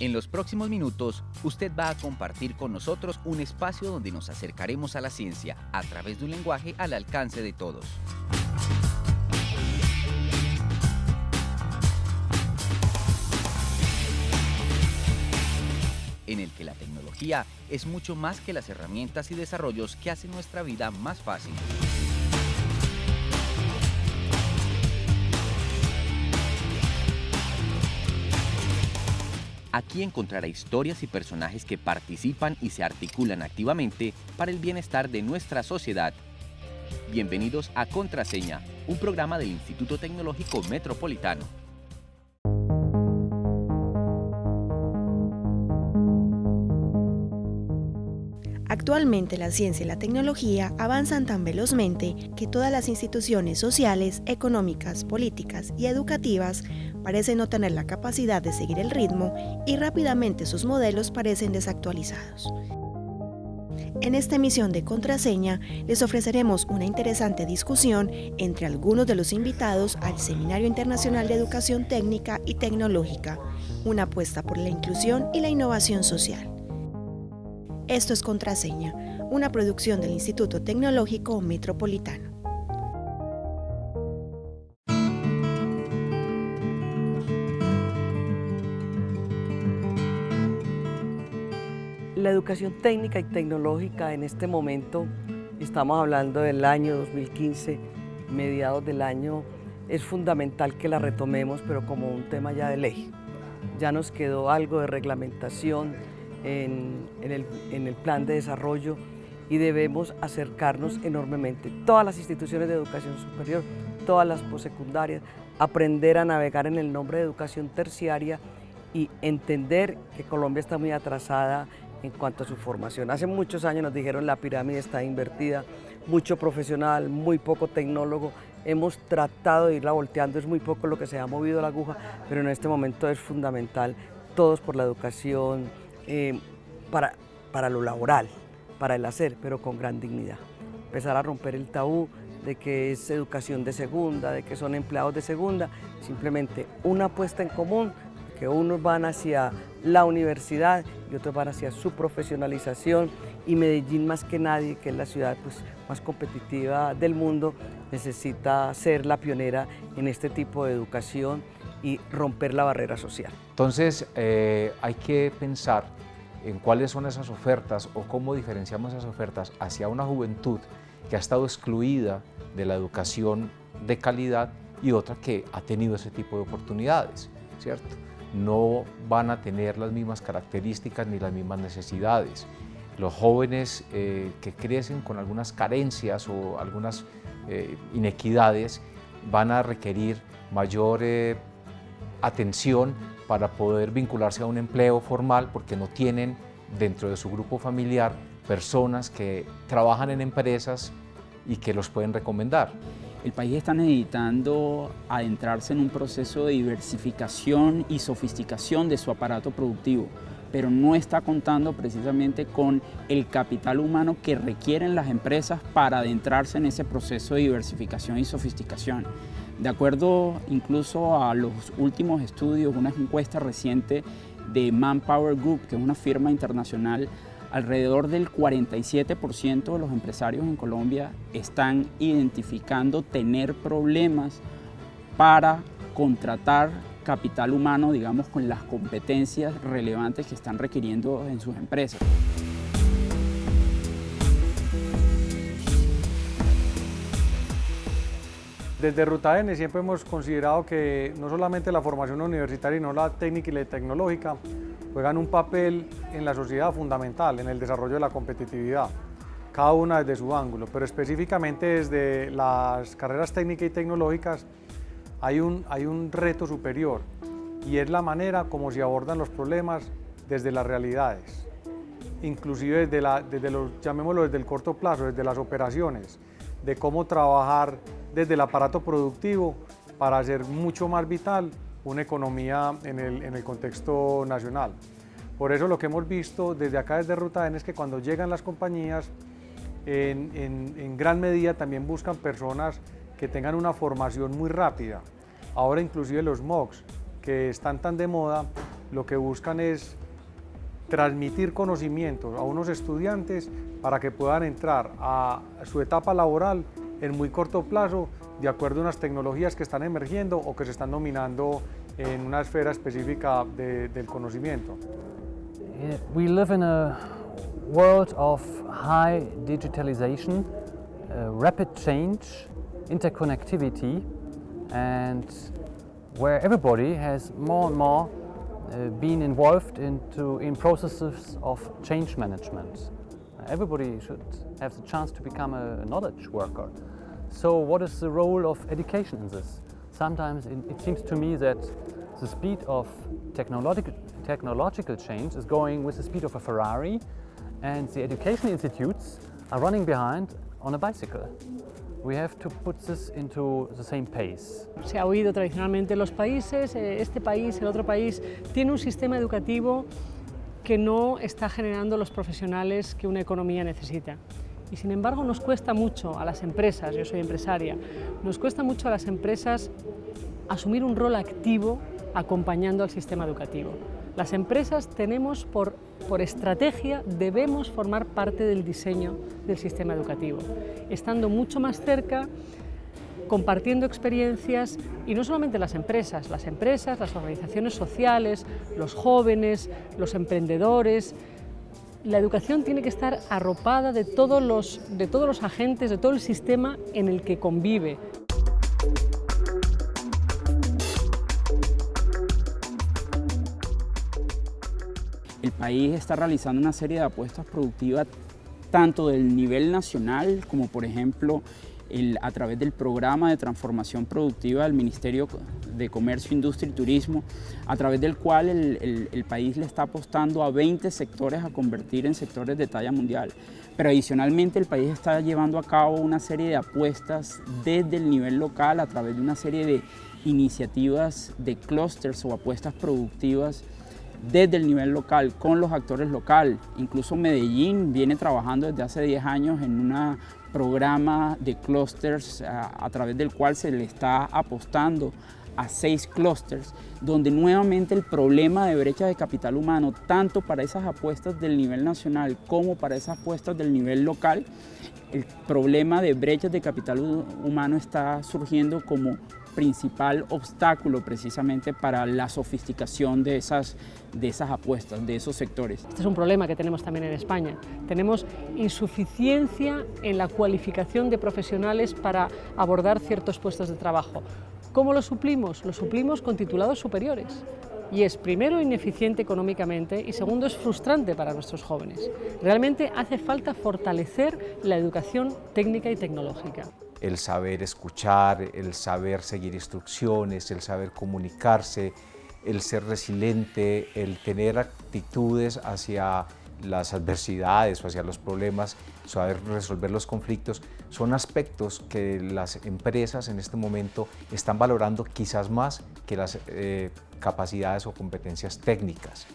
En los próximos minutos, usted va a compartir con nosotros un espacio donde nos acercaremos a la ciencia a través de un lenguaje al alcance de todos. En el que la tecnología es mucho más que las herramientas y desarrollos que hacen nuestra vida más fácil. Aquí encontrará historias y personajes que participan y se articulan activamente para el bienestar de nuestra sociedad. Bienvenidos a Contraseña, un programa del Instituto Tecnológico Metropolitano. Actualmente la ciencia y la tecnología avanzan tan velozmente que todas las instituciones sociales, económicas, políticas y educativas parecen no tener la capacidad de seguir el ritmo y rápidamente sus modelos parecen desactualizados. En esta emisión de Contraseña les ofreceremos una interesante discusión entre algunos de los invitados al Seminario Internacional de Educación Técnica y Tecnológica, una apuesta por la inclusión y la innovación social. Esto es Contraseña, una producción del Instituto Tecnológico Metropolitano. La educación técnica y tecnológica en este momento, estamos hablando del año 2015, mediados del año, es fundamental que la retomemos, pero como un tema ya de ley. Ya nos quedó algo de reglamentación en el plan de desarrollo y debemos acercarnos enormemente. Todas las instituciones de educación superior, todas las postsecundarias, aprender a navegar en el nombre de educación terciaria y entender que Colombia está muy atrasada en cuanto a su formación. Hace muchos años nos dijeron la pirámide está invertida, mucho profesional, muy poco tecnólogo. Hemos tratado de irla volteando, es muy poco lo que se ha movido la aguja, pero en este momento es fundamental, todos por la educación, para lo laboral, para el hacer, pero con gran dignidad. Empezar a romper el tabú de que es educación de segunda, de que son empleados de segunda, simplemente una apuesta en común, que unos van hacia la universidad y otros van hacia su profesionalización, y Medellín más que nadie, que es la ciudad más competitiva del mundo, necesita ser la pionera en este tipo de educación y romper la barrera social. Entonces hay que pensar en cuáles son esas ofertas o cómo diferenciamos esas ofertas hacia una juventud que ha estado excluida de la educación de calidad y otra que ha tenido ese tipo de oportunidades, ¿cierto? No van a tener las mismas características ni las mismas necesidades. Los jóvenes que crecen con algunas carencias o algunas inequidades van a requerir mayor atención para poder vincularse a un empleo formal porque no tienen dentro de su grupo familiar personas que trabajan en empresas y que los pueden recomendar. El país está necesitando adentrarse en un proceso de diversificación y sofisticación de su aparato productivo, pero no está contando precisamente con el capital humano que requieren las empresas para adentrarse en ese proceso de diversificación y sofisticación. De acuerdo incluso a los últimos estudios, una encuesta reciente de Manpower Group, que es una firma internacional, alrededor del 47% de los empresarios en Colombia están identificando tener problemas para contratar capital humano, digamos, con las competencias relevantes que están requiriendo en sus empresas. Desde Ruta N siempre hemos considerado que no solamente la formación universitaria, sino la técnica y la tecnológica juegan un papel en la sociedad fundamental, en el desarrollo de la competitividad, cada una desde su ángulo, pero específicamente desde las carreras técnicas y tecnológicas hay un reto superior y es la manera como se abordan los problemas desde las realidades, inclusive llamémoslo desde el corto plazo, desde las operaciones, de cómo trabajar desde el aparato productivo para hacer mucho más vital una economía en el contexto nacional. Por eso lo que hemos visto desde acá, desde Ruta N, es que cuando llegan las compañías, en gran medida también buscan personas que tengan una formación muy rápida. Ahora inclusive los MOOCs, que están tan de moda, lo que buscan es transmitir conocimientos a unos estudiantes para que puedan entrar a su etapa laboral en muy corto plazo, de acuerdo a unas tecnologías que están emergiendo o que se están dominando en una esfera específica del conocimiento. We live in a world of high digitalization, rapid change, interconnectivity, and where everybody has more and more been involved in processes of change management. Everybody should have the chance to become a knowledge worker. So what is the role of education in this? Sometimes it seems to me that the speed of technological change is going with the speed of a Ferrari, and the education institutes are running behind on a bicycle. We have to put this into the same pace. Se ha oído tradicionalmente en los países, este país, el otro país, tiene un sistema educativo que no está generando los profesionales que una economía necesita. Y sin embargo nos cuesta mucho a las empresas, yo soy empresaria, nos cuesta mucho a las empresas asumir un rol activo acompañando al sistema educativo. Las empresas tenemos por estrategia, debemos formar parte del diseño del sistema educativo, estando mucho más cerca, compartiendo experiencias, y no solamente las empresas, las organizaciones sociales, los jóvenes, los emprendedores. La educación tiene que estar arropada de todos los agentes, de todo el sistema en el que convive. El país está realizando una serie de apuestas productivas tanto del nivel nacional como, por ejemplo, a través del programa de transformación productiva del Ministerio de Comercio, Industria y Turismo, a través del cual el país le está apostando a 20 sectores a convertir en sectores de talla mundial. Pero adicionalmente el país está llevando a cabo una serie de apuestas desde el nivel local a través de una serie de iniciativas de clústeres o apuestas productivas desde el nivel local, con los actores locales. Incluso Medellín viene trabajando desde hace 10 años en un programa de clústeres a través del cual se le está apostando a 6 clústeres, donde nuevamente el problema de brecha de capital humano, tanto para esas apuestas del nivel nacional como para esas apuestas del nivel local, el problema de brechas de capital humano está surgiendo como principal obstáculo precisamente para la sofisticación de esas apuestas, de esos sectores. Este es un problema que tenemos también en España. Tenemos insuficiencia en la cualificación de profesionales para abordar ciertos puestos de trabajo. ¿Cómo lo suplimos? Lo suplimos con titulados superiores. Y es, primero, ineficiente económicamente y segundo, es frustrante para nuestros jóvenes. Realmente hace falta fortalecer la educación técnica y tecnológica. El saber escuchar, el saber seguir instrucciones, el saber comunicarse, el ser resiliente, el tener actitudes hacia las adversidades o hacia los problemas, saber resolver los conflictos, son aspectos que las empresas en este momento están valorando quizás más que las capacidades o competencias técnicas.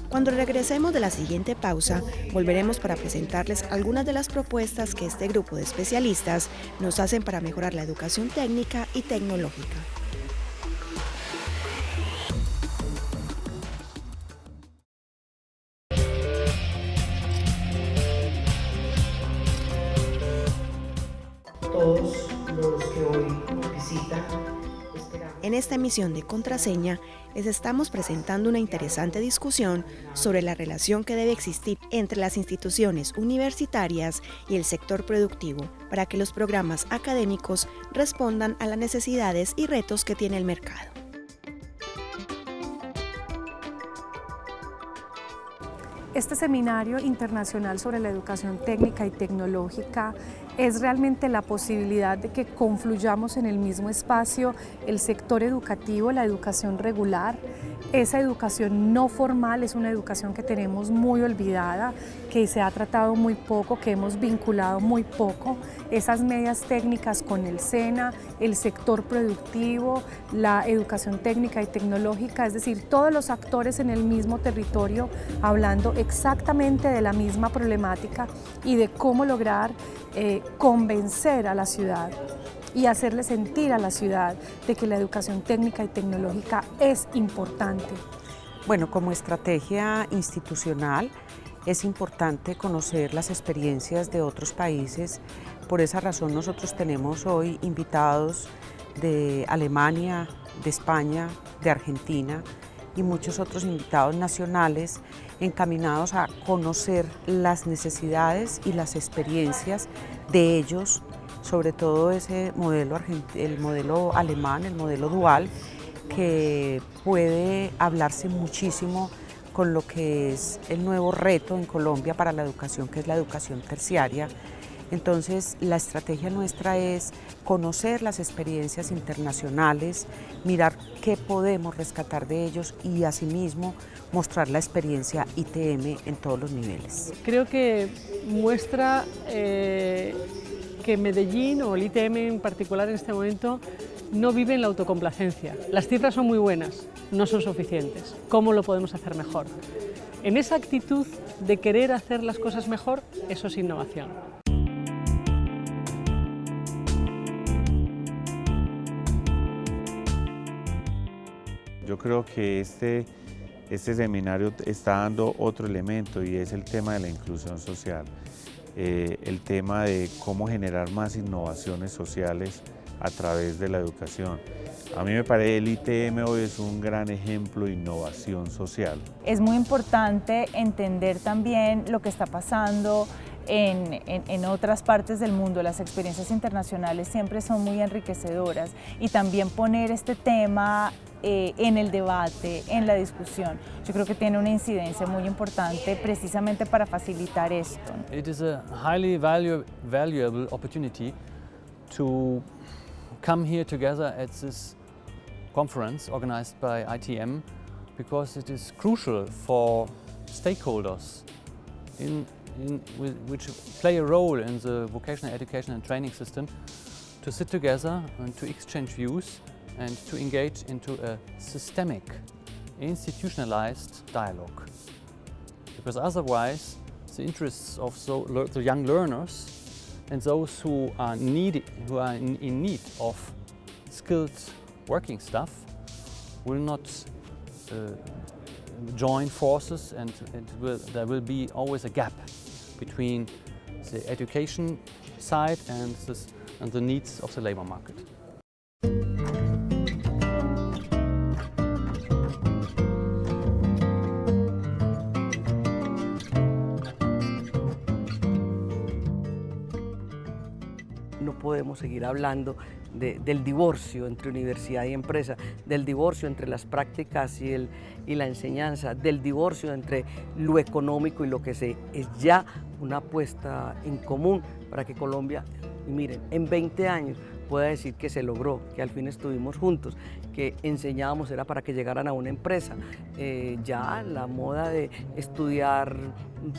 Cuando regresemos de la siguiente pausa, volveremos para presentarles algunas de las propuestas que este grupo de especialistas nos hacen para mejorar la educación técnica y tecnológica. Todos los que hoy nos visitan. En esta emisión de Contraseña, les estamos presentando una interesante discusión sobre la relación que debe existir entre las instituciones universitarias y el sector productivo para que los programas académicos respondan a las necesidades y retos que tiene el mercado. Este seminario internacional sobre la educación técnica y tecnológica es realmente la posibilidad de que confluyamos en el mismo espacio el sector educativo, la educación regular. Esa educación no formal es una educación que tenemos muy olvidada, que se ha tratado muy poco, que hemos vinculado muy poco. Esas medias técnicas con el SENA, el sector productivo, la educación técnica y tecnológica, es decir, todos los actores en el mismo territorio hablando exactamente de la misma problemática y de cómo lograr convencer a la ciudad y hacerle sentir a la ciudad de que la educación técnica y tecnológica es importante. Bueno, como estrategia institucional es importante conocer las experiencias de otros países. Por esa razón nosotros tenemos hoy invitados de Alemania, de España, de Argentina y muchos otros invitados nacionales encaminados a conocer las necesidades y las experiencias de ellos, sobre todo ese modelo, el modelo alemán, el modelo dual, que puede hablarse muchísimo con lo que es el nuevo reto en Colombia para la educación, que es la educación terciaria. Entonces, la estrategia nuestra es conocer las experiencias internacionales, mirar qué podemos rescatar de ellos y asimismo mostrar la experiencia ITM en todos los niveles. Creo que muestra que Medellín, o el ITM en particular en este momento, no vive en la autocomplacencia. Las cifras son muy buenas, no son suficientes. ¿Cómo lo podemos hacer mejor? En esa actitud de querer hacer las cosas mejor, eso es innovación. Yo creo que este seminario está dando otro elemento y es el tema de la inclusión social, el tema de cómo generar más innovaciones sociales a través de la educación. A mí me parece el ITM hoy es un gran ejemplo de innovación social. Es muy importante entender también lo que está pasando en otras partes del mundo. Las experiencias internacionales siempre son muy enriquecedoras y también poner este tema en el debate, en la discusión. Yo creo que tiene una incidencia muy importante precisamente para facilitar esto. It is a highly valuable opportunity to come here together at this conference organized by ITM, because it is crucial for stakeholders which play a role in the vocational education and training system to sit together and to exchange views and to engage into a systemic, institutionalized dialogue. Because otherwise, the interests of the young learners and those who are in need of skilled working staff will not join forces, and there will be always a gap between the education side and the needs of the labor market. No podemos seguir hablando del divorcio entre universidad y empresa, del divorcio entre las prácticas y la enseñanza, del divorcio entre lo económico y lo que es ya una apuesta en común para que Colombia, y miren, en 20 años pueda decir que se logró, que al fin estuvimos juntos, que enseñábamos era para que llegaran a una empresa. Ya la moda de estudiar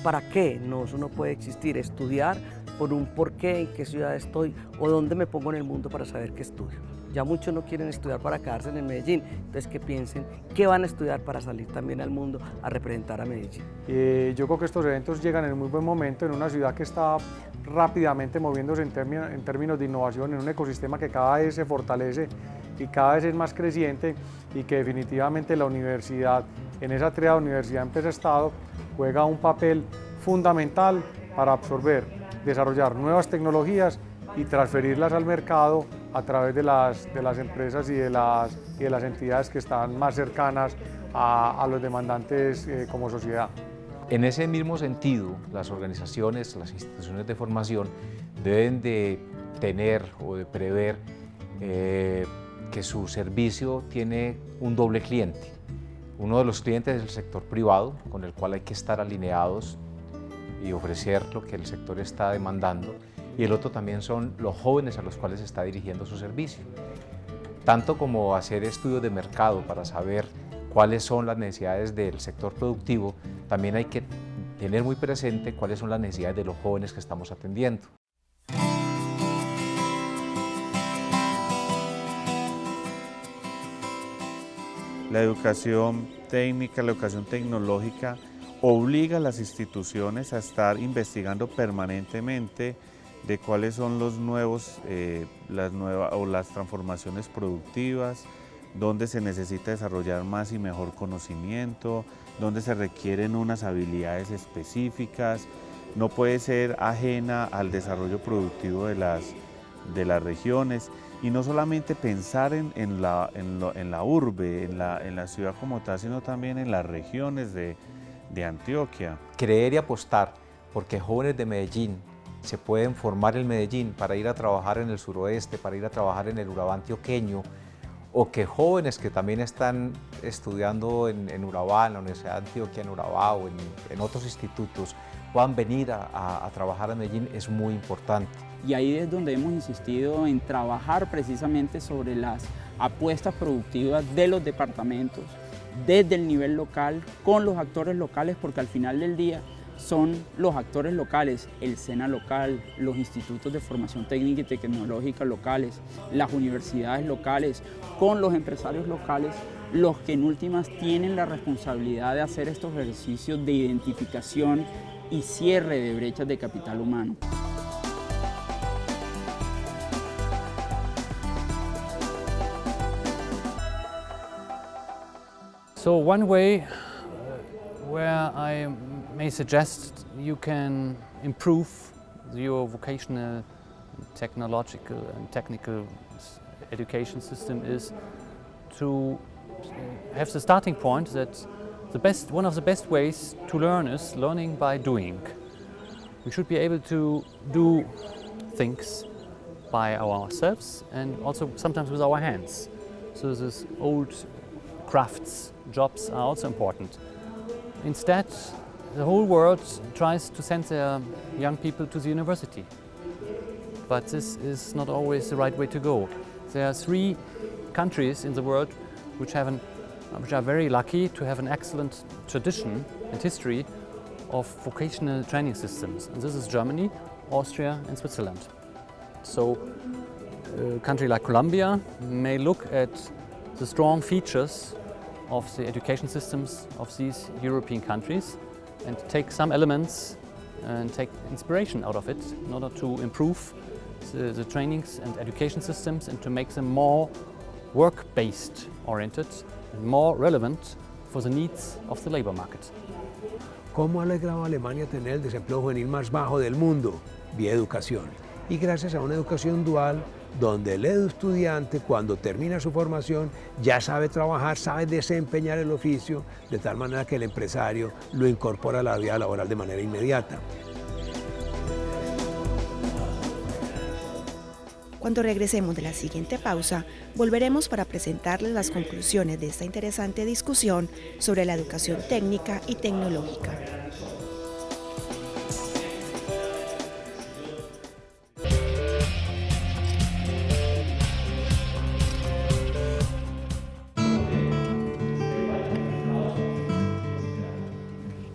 para qué, no, eso no puede existir. Estudiar por un porqué, en qué ciudad estoy o dónde me pongo en el mundo para saber qué estudio. Ya muchos no quieren estudiar para quedarse en Medellín, entonces que piensen qué van a estudiar para salir también al mundo a representar a Medellín. Yo creo que estos eventos llegan en un muy buen momento, en una ciudad que está rápidamente moviéndose en términos de innovación, en un ecosistema que cada vez se fortalece y cada vez es más creciente, y que definitivamente la universidad, en esa triada universidad, empresa, Estado, juega un papel fundamental para absorber, desarrollar nuevas tecnologías y transferirlas al mercado a través de las empresas y de las entidades que están más cercanas a los demandantes como sociedad. En ese mismo sentido, las organizaciones, las instituciones de formación deben de tener o de prever que su servicio tiene un doble cliente. Uno de los clientes es el sector privado, con el cual hay que estar alineados y ofrecer lo que el sector está demandando, y el otro también son los jóvenes a los cuales se está dirigiendo su servicio. Tanto como hacer estudios de mercado para saber cuáles son las necesidades del sector productivo, también hay que tener muy presente cuáles son las necesidades de los jóvenes que estamos atendiendo. La educación técnica, la educación tecnológica obliga a las instituciones a estar investigando permanentemente de cuáles son los nuevos, las transformaciones productivas, dónde se necesita desarrollar más y mejor conocimiento, dónde se requieren unas habilidades específicas. No puede ser ajena al desarrollo productivo de las regiones, y no solamente pensar en la urbe, en la ciudad como tal, sino también en las regiones de Antioquia. Creer y apostar porque jóvenes de Medellín se pueden formar en Medellín para ir a trabajar en el suroeste, para ir a trabajar en el Urabá antioqueño, o que jóvenes que también están estudiando en Urabá, en la Universidad de Antioquia, en Urabá o en otros institutos, puedan venir a trabajar a Medellín, es muy importante. Y ahí es donde hemos insistido en trabajar precisamente sobre las apuestas productivas de los departamentos, desde el nivel local, con los actores locales, porque al final del día son los actores locales, el SENA local, los institutos de formación técnica y tecnológica locales, las universidades locales, con los empresarios locales, los que en últimas tienen la responsabilidad de hacer estos ejercicios de identificación y cierre de brechas de capital humano. So one way where I may suggest you can improve your vocational, technological and technical education system is to have the starting point that one of the best ways to learn is learning by doing. We should be able to do things by ourselves and also sometimes with our hands. So these old crafts, jobs are also important. Instead, the whole world tries to send their young people to the university. But this is not always the right way to go. There are 3 countries in the world which are very lucky to have an excellent tradition and history of vocational training systems. And this is Germany, Austria and Switzerland. So a country like Colombia may look at the strong features of the education systems of these European countries and take some elements and take inspiration out of it in order to improve the trainings and education systems and to make them more work-based oriented and more relevant for the needs of the labor market. ¿Cómo ha logrado Alemania tener el desempleo juvenil más bajo del mundo? Vía educación. Y gracias a una educación dual donde el estudiante cuando termina su formación ya sabe trabajar, sabe desempeñar el oficio, de tal manera que el empresario lo incorpora a la vida laboral de manera inmediata. Cuando regresemos de la siguiente pausa, volveremos para presentarles las conclusiones de esta interesante discusión sobre la educación técnica y tecnológica.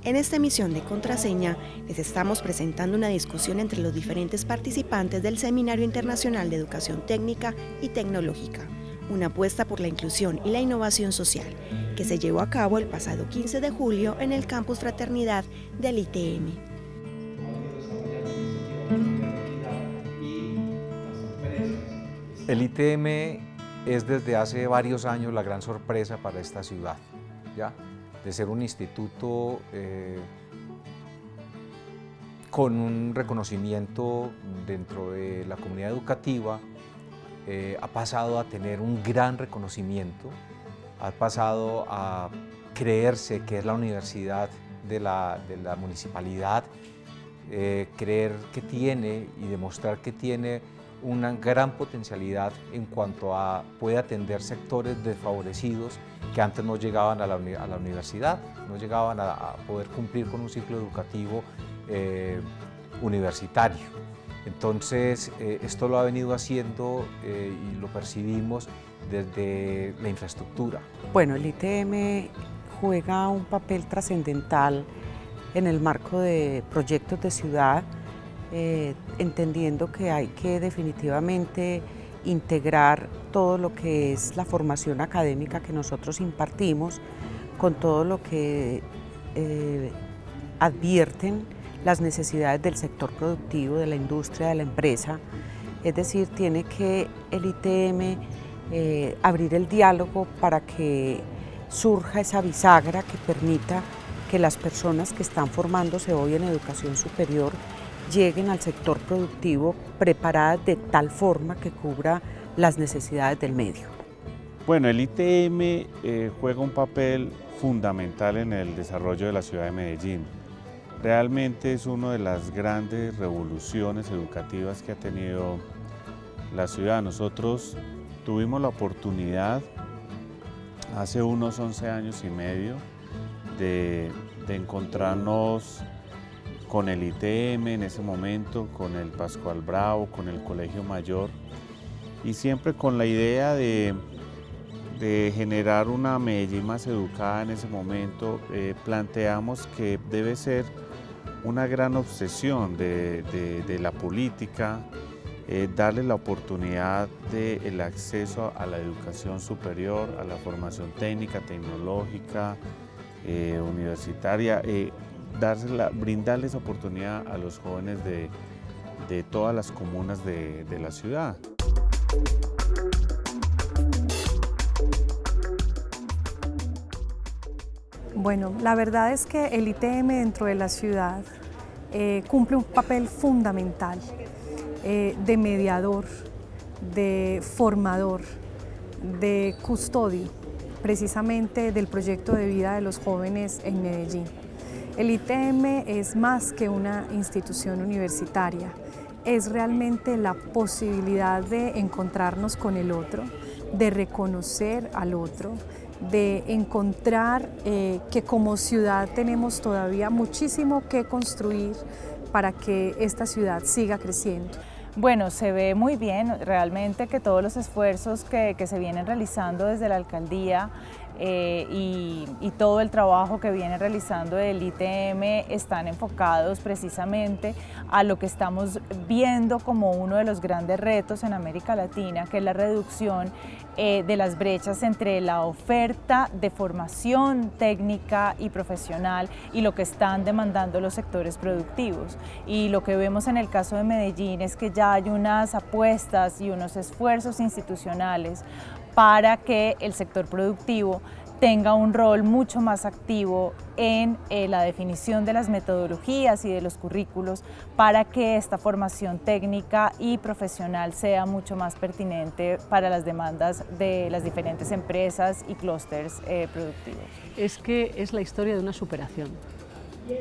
En esta emisión de Contraseña les estamos presentando una discusión entre los diferentes participantes del Seminario Internacional de Educación Técnica y Tecnológica, una apuesta por la inclusión y la innovación social, que se llevó a cabo el pasado 15 de julio en el Campus Fraternidad del ITM. El ITM es desde hace varios años la gran sorpresa para esta ciudad, ¿ya? De ser un instituto con un reconocimiento dentro de la comunidad educativa, ha pasado a tener un gran reconocimiento, ha pasado a creerse que es la universidad de la municipalidad, creer que tiene y demostrar que tiene una gran potencialidad en cuanto a puede atender sectores desfavorecidos que antes no llegaban a la universidad, no llegaban a poder cumplir con un ciclo educativo universitario. Entonces, esto lo ha venido haciendo y lo percibimos desde la infraestructura. Bueno, el ITM juega un papel trascendental en el marco de proyectos de ciudad, entendiendo que hay que definitivamente integrar todo lo que es la formación académica que nosotros impartimos con todo lo que advierten las necesidades del sector productivo, de la industria, de la empresa. Es decir, tiene que el ITM abrir el diálogo para que surja esa bisagra que permita que las personas que están formándose hoy en educación superior lleguen al sector productivo preparadas de tal forma que cubra las necesidades del medio. Bueno, el ITM juega un papel fundamental en el desarrollo de la ciudad de Medellín. Realmente es una de las grandes revoluciones educativas que ha tenido la ciudad. Nosotros tuvimos la oportunidad hace unos 11 años y medio de encontrarnos con el ITM en ese momento, con el Pascual Bravo, con el Colegio Mayor, y siempre con la idea de generar una Medellín más educada. En ese momento planteamos que debe ser una gran obsesión de la política, darle la oportunidad del acceso a la educación superior, a la formación técnica, tecnológica, universitaria, brindarles oportunidad a los jóvenes de todas las comunas de la ciudad. Bueno, la verdad es que el ITM dentro de la ciudad cumple un papel fundamental de mediador, de formador, de custodio, precisamente del proyecto de vida de los jóvenes en Medellín. El ITM es más que una institución universitaria, es realmente la posibilidad de encontrarnos con el otro, de reconocer al otro, de encontrar que como ciudad tenemos todavía muchísimo que construir para que esta ciudad siga creciendo. Bueno, se ve muy bien realmente que todos los esfuerzos que se vienen realizando desde la alcaldía y todo el trabajo que viene realizando el ITM están enfocados precisamente a lo que estamos viendo como uno de los grandes retos en América Latina, que es la reducción de las brechas entre la oferta de formación técnica y profesional y lo que están demandando los sectores productivos. Y lo que vemos en el caso de Medellín es que ya hay unas apuestas y unos esfuerzos institucionales para que el sector productivo tenga un rol mucho más activo en la definición de las metodologías y de los currículos para que esta formación técnica y profesional sea mucho más pertinente para las demandas de las diferentes empresas y clústeres productivos. Es que es la historia de una superación.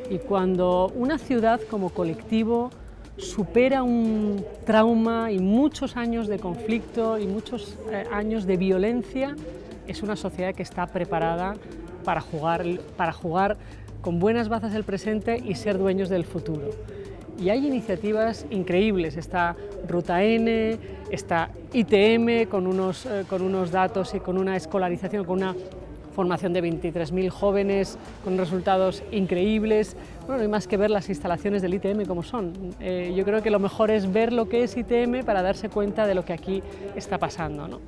Y cuando una ciudad como colectivo supera un trauma y muchos años de conflicto y muchos años de violencia, es una sociedad que está preparada para jugar con buenas bazas el presente y ser dueños del futuro. Y hay iniciativas increíbles, está Ruta N, está ITM con unos datos y con una escolarización, con una formación de 23.000 jóvenes con resultados increíbles. Bueno, no hay más que ver las instalaciones del ITM como son. Yo creo que lo mejor es ver lo que es ITM para darse cuenta de lo que aquí está pasando, ¿no?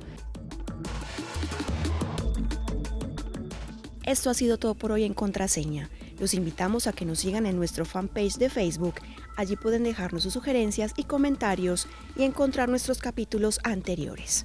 Esto ha sido todo por hoy en Contraseña. Los invitamos a que nos sigan en nuestro fanpage de Facebook. Allí pueden dejarnos sus sugerencias y comentarios y encontrar nuestros capítulos anteriores.